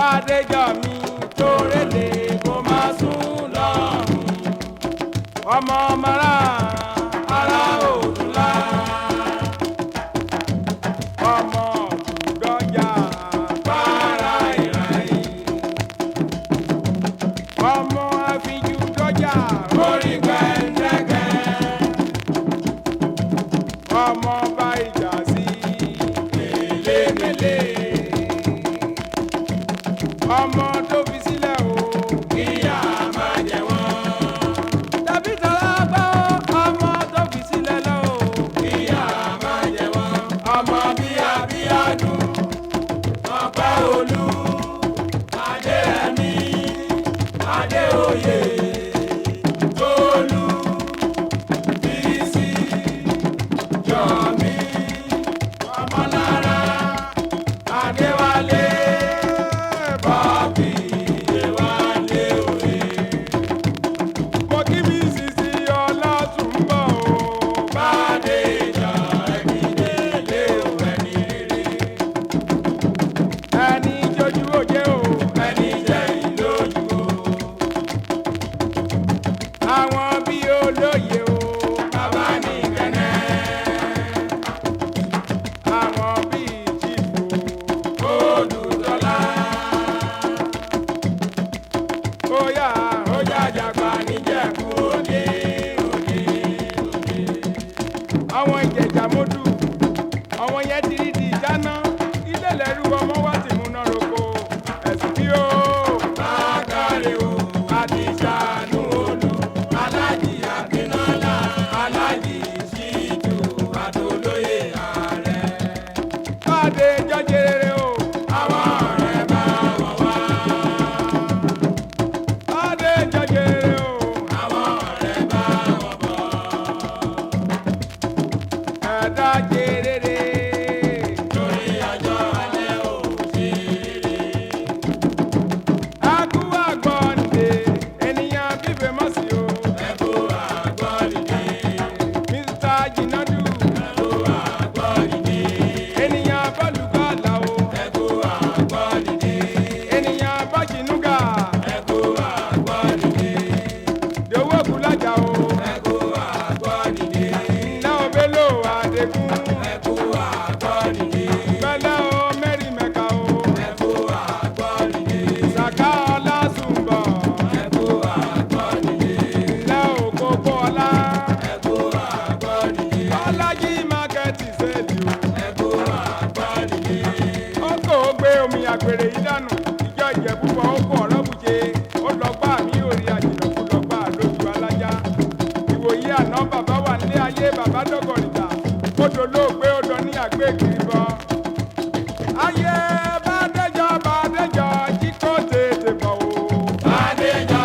Bádéjọ́ mi tó rélé kó má sùn lọ́rùn. Ọmọ mara ara òdùlá. Ọmọ òdùdọ́jà para ìràyìn. Ọmọ àfijù dọ́jà orí gbẹ̀ndẹ̀kẹ̀. Ọmọ bá ìjà sí mèlémèlé. Ọmọ tó fi sílẹ̀ o kíyà má jẹ wọ́n. Tàbí tọ́lá gbọ́ ọmọ tó fi sílẹ̀ lọ o kíyà má jẹ wọ́n. Ọmọ bíyàbíyàdùn ọpẹ́ olú Adéyẹmí Adéoyè Tolú Bísí Yọ̀mí Ọmọlára Adéwálé. Àwọn ìjẹ̀jà mọ́dù àwọn yẹn ti rí di ìdáná ilé lẹ́rú ọmọ wa ti múná roko ẹ̀sùn bí ó bákàrẹ̀ o àdìsánú olú alájì àbínọ́lá alájì ṣíjú àtolóyè ààrẹ. Báde jọjẹ rere o àwọn ọ̀rẹ́ bá wọ̀ wá. Báde jọjẹ rere o àwọn ọ̀rẹ́ bá wọ̀ bọ̀. Ẹ̀dá jèrèrè lórí ọjọ́ alẹ́ ò sí rere. Ẹkú àgbọ̀nìdè ènìyàn bíbẹ̀ mọ́ sí o. Ẹkú àgbọ̀nìdè Mr. Jinadu. Ẹkú àgbọ̀nìdè ènìyàn bọ́lùgbàlà o. Ẹkú àgbọ̀nìdè ènìyàn bọ́jìnúgà. Ẹkú àgbọ̀nìdè Dòwó Kúlájà o. Ẹkú àgbọ̀nìdè Ńlá Obélò Adégún. Ẹkú àgbọ̀nìdè Bẹ́lẹ́ o Mẹ́rì Mẹ́ka o. Ẹkú àgbọ̀nìdè Sàká Ọlásùnbọ̀. Ẹkú àgbọ̀nìdè Ńlá Òkókó Ọlá. Ẹkú àgbọ̀nìdè Ọlájí Mákẹ́tì Sẹ́ẹ̀lì o. Ẹkú àgbọ̀nìdè Ó kò ó gbé omi àgbèrè yìí dànù ìjọ Ìjẹ̀bú-Bọ̀ ó kó ọ̀rọ̀bùjẹ ó lọ gbá mi orí àjìnàkú lọ gbá lójú alájá. Ìwòyí àná bàbá wà nílé ayé bàbá dọ́gọ̀rìjà odò lóògbé odò ní àgbé kiri bọ. Ayé Bádéjọ́ jí kó tètè bọ̀ o. Bádéjọ́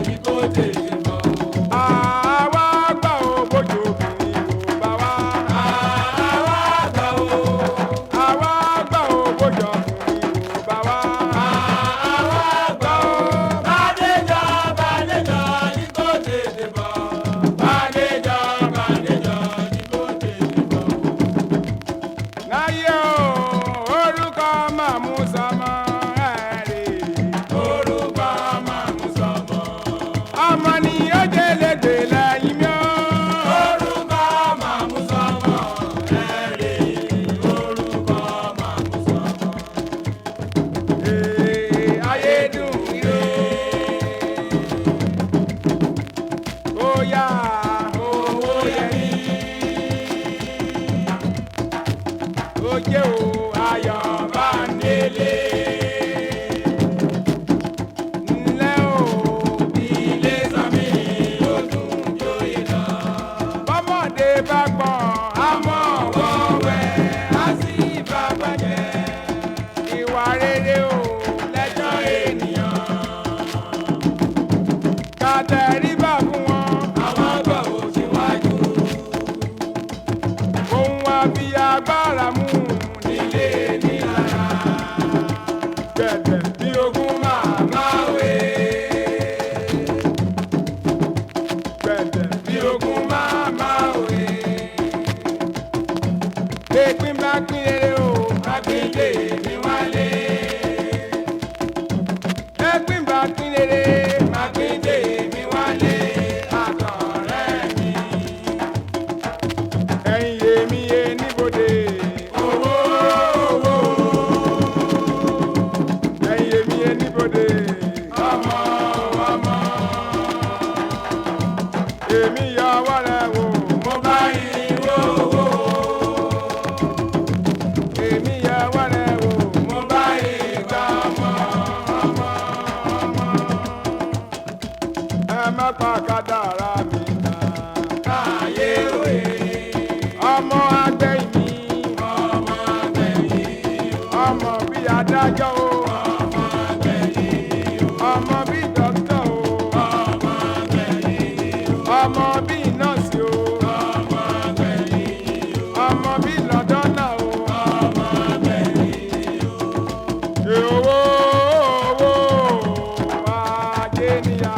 jí kó tètè bọ̀ o. Àwa gbà ó bójú obìnrin ò bá wá. Àwa gbà ó bójú ọkùnrin ò bá wá. Àwa gbà ó Bádéjọ́ jí kó tètè bọ̀. Bádéjọ́ jí kó tètè bọ̀. Láyé o orúkọ màmú sọmọ ẹ̀rì. Orúkọ màmú sọmọ. Ọmọ ni ó délédè lẹ́yìn mi o. Orúkọ màmú sọmọ ẹ̀rì. Orúkọ màmú sọmọ. Ayé dùn ire. Ó yá owó yẹmí. Ó jẹ́ o ayọ̀ bá ń délé. Ńlẹ́ o ilé sọmi ó dùn jóyè lọ. Bọ́mọdé bá gbọ́n àmọ́ wọ́wẹ́ á sì bá bàjẹ́. Ìwà rere o lẹ́jọ́ ènìyàn. Ká tẹríba fún wọn àwọn gbọ̀ ò síwájú. Ohun àbí agbára mú nílé nílára. Gbẹ̀dẹ̀ bí ogún màmá wé. Gbẹ̀dẹ̀ bí ogún màmá wé. Pépín bá pín rere o, bá pín lè ní wálé. ọmọ bí adájọ́ o. ọmọ bí dókítà o. ọmọ bí nọ́ọ̀sì o. ọmọ bí lọ́dọ́nà o. owó ajé níyà.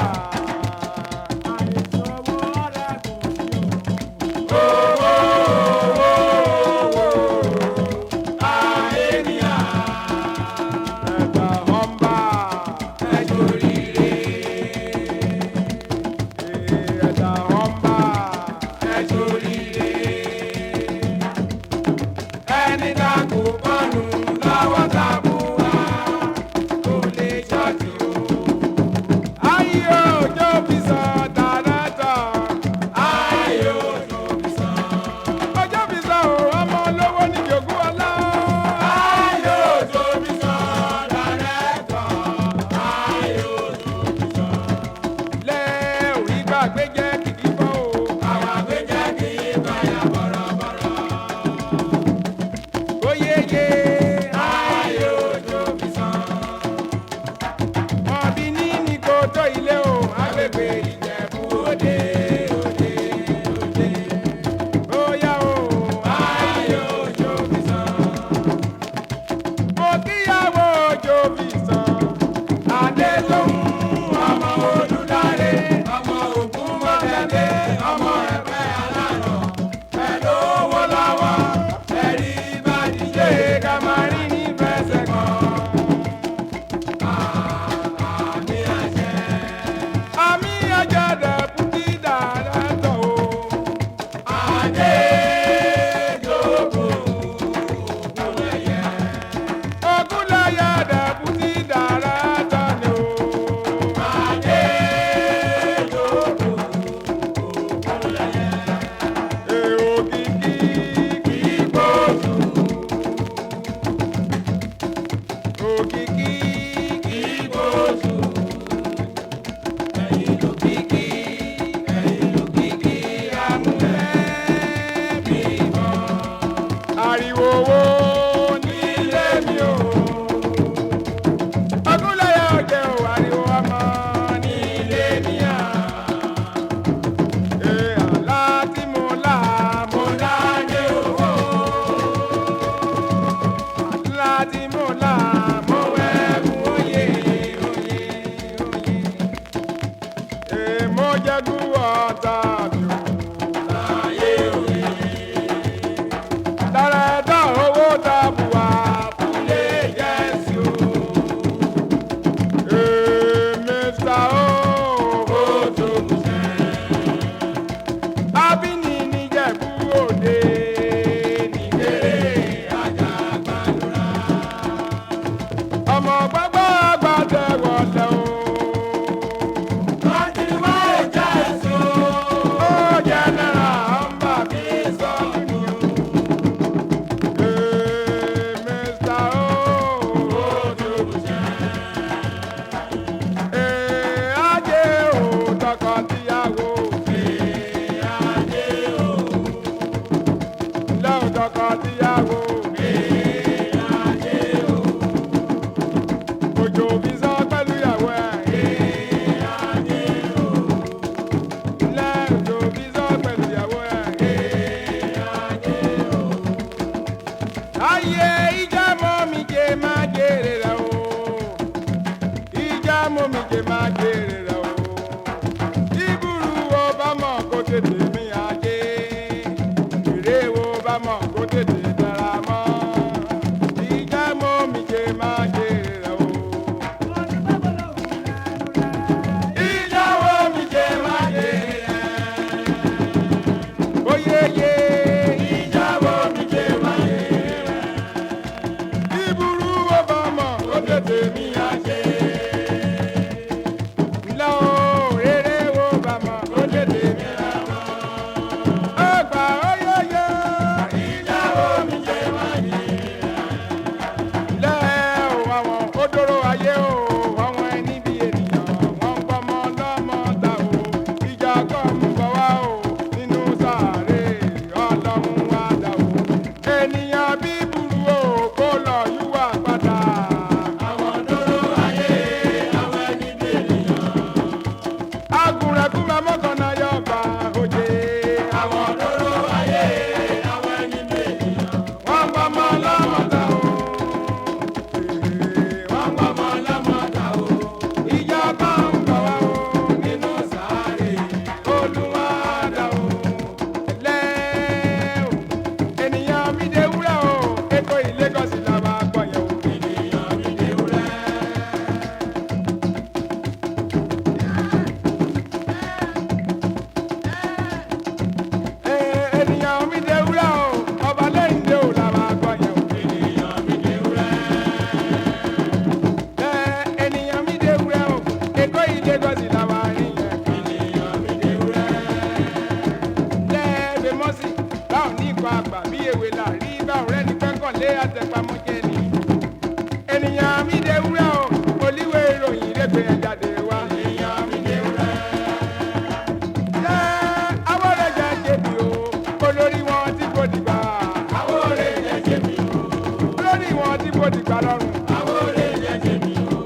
lọ́rùn. àwòrè jẹ́ tèmi o.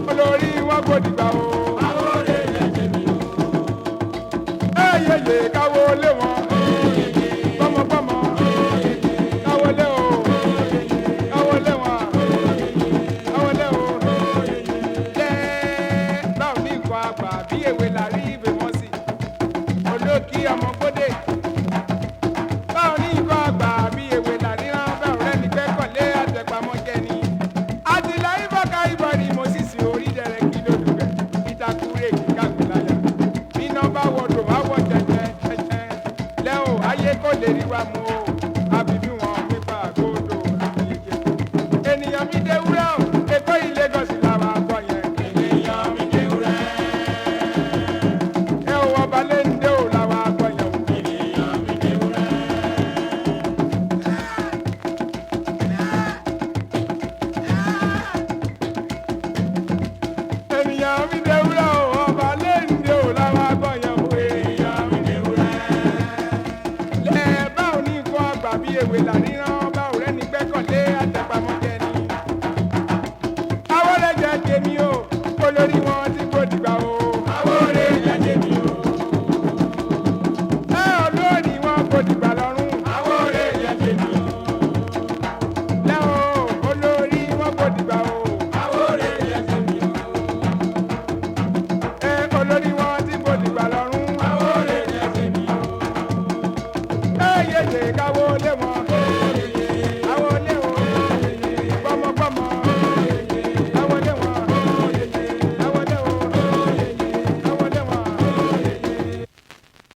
olórí wọn kò dìgbà o.